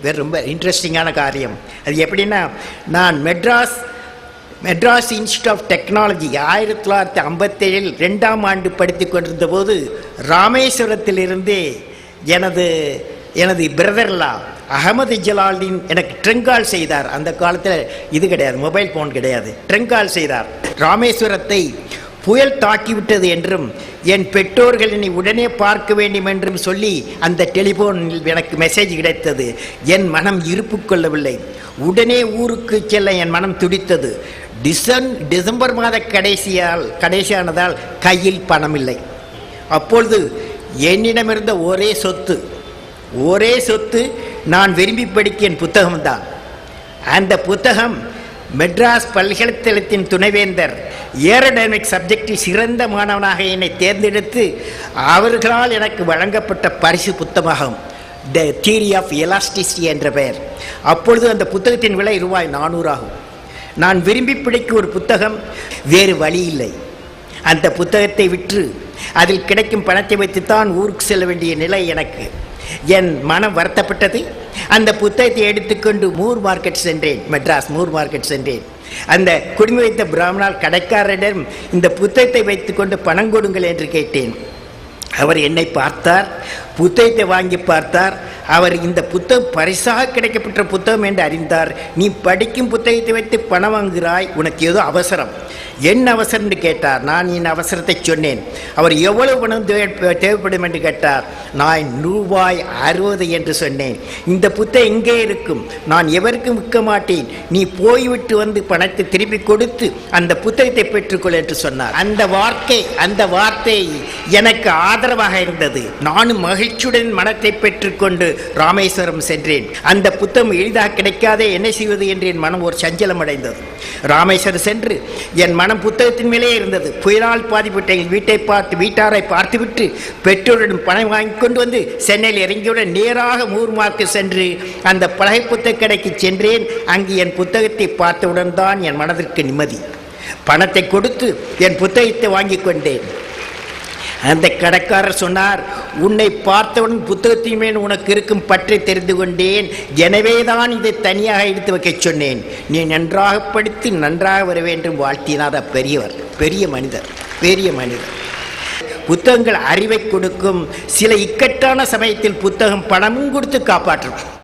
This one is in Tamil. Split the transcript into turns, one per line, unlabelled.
வேறு ரொம்ப இன்ட்ரெஸ்டிங்கான காரியம். அது எப்படின்னா, நான் மெட்ராஸ் இன்ஸ்டியூட் ஆஃப் டெக்னாலஜி 1957 2ஆம் ஆண்டு படித்து கொண்டிருந்த போது ராமேஸ்வரத்திலிருந்து எனது பிரதர்லா அகமது ஜலாலுதீன் எனக்கு ட்ரெங்கால் செய்தார். அந்த காலத்தில் இது கிடையாது, மொபைல் ஃபோன் கிடையாது. ட்ரெங்கால் செய்தார். ராமேஸ்வரத்தை புயல் தாக்கிவிட்டது என்றும் என் பெற்றோர்கள் என்னை உடனே பார்க்க வேண்டும் என்றும் சொல்லி அந்த டெலிஃபோனில் எனக்கு மெசேஜ் கிடைத்தது. என் மனம் இருப்பு கொள்ளவில்லை. உடனே ஊருக்கு செல்ல என் மனம் துடித்தது. டிசம்பர் மாத கடைசியானதால் கையில் பணம் இல்லை. அப்பொழுது என்னிடமிருந்த ஒரே சொத்து நான் விரும்பி படிக்க என் புத்தகம்தான். அந்த புத்தகம் மெட்ராஸ் பல்கலைக்கழகத்தின் துணைவேந்தர் ஏரோடைனமிக் சப்ஜெக்டில் சிறந்த மாணவனாக என்னை தேர்ந்தெடுத்து அவர்களால் எனக்கு வழங்கப்பட்ட பரிசு புத்தகம் த தியரி ஆஃப் எலாஸ்டிசிட்டி என்ற பெயர். அப்பொழுது அந்த புத்தகத்தின் விலை ₹400 ஆகும். நான் விரும்பி படிக்கும் ஒரு புத்தகம், வேறு வழி இல்லை. அந்த புத்தகத்தை விற்று அதில் கிடைக்கும் பணத்தை வைத்துத்தான் ஊருக்கு செல்ல வேண்டிய நிலை எனக்கு. என் மனம் வருத்தப்பட்டது. அந்த புத்தகத்தை எடுத்துக்கொண்டு மெட்ராஸ் மூர் மார்க்கெட் சென்றேன். அந்த குடுமி வைத்த பிராமணால் கடைக்காரரிடம் இந்த புத்தகத்தை வைத்துக்கொண்டு பணம் கொடுங்கள் என்று கேட்டேன். அவர் என்னை பார்த்தார், புத்தகத்தை வாங்கி பார்த்தார். அவர் இந்த புத்தகம் பரிசாக கிடைக்கப்பட்ட புத்தகம் என்று அறிந்தார். நீ படிக்கும் புத்தகத்தை வைத்து பணம் வாங்குகிறாய், உனக்கு ஏதோ அவசரம். என்ன அவசரம் என்று கேட்டார். நான் என் அவசரத்தை சொன்னேன். அவர் எவ்வளவு பணம் தேவைப்படும் என்று கேட்டார். நான் ₹60 என்று சொன்னேன். இந்த புத்தகம் எங்கே இருக்கும், நான் எவருக்கும் விற்க மாட்டேன், நீ போய்விட்டு வந்து பணத்தை திருப்பி கொடுத்து அந்த புத்தகத்தை பெற்றுக்கொள் என்று சொன்னார். அந்த வார்த்தை எனக்கு ஆதரவாக இருந்தது. நானும் மகிழ்ச்சியுடன் மனத்தை பெற்றுக்கொண்டு ராமேஸ்வரம் சென்றேன். அந்த புத்தகம் எளிதாக கிடைக்காதே, என்ன செய்வது என்று என் மனம் ஒரு சஞ்சலம் அடைந்தது. ராமேஸ்வரம் சென்று என் மனம் புத்தகத்தின் மேலே இருந்தது. புயலால் பாதிப்பட்ட எங்கள் வீட்டாரை பார்த்துவிட்டு பெற்றோரிடம் பணம் வாங்கி கொண்டு வந்து சென்னையில் இறங்கியுடன் நேராக மூர் மார்க்கெட் சென்று அந்த பழைய புத்தக கடைக்கு சென்றேன். அங்கு என் புத்தகத்தை பார்த்தவுடன் தான் என் மனதிற்கு நிம்மதி. பணத்தை கொடுத்து என் புத்தகத்தை வாங்கி கொண்டேன். அந்த கடைக்காரர் சொன்னார், உன்னை பார்த்தவுடன் புத்தகத்தின் மேல் உனக்கு இருக்கும் பற்றி தெரிந்து கொண்டேன், எனவே தான் இதை தனியாக எடுத்து வைக்க சொன்னேன். நீ நன்றாக படித்து நன்றாக வர வேண்டும் வாழ்த்தினார். பெரிய மனிதர். புத்தகங்கள் அறிவை கொடுக்கும். சில இக்கட்டான சமயத்தில் புத்தகம் பணமும் கொடுத்து காப்பாற்றும்.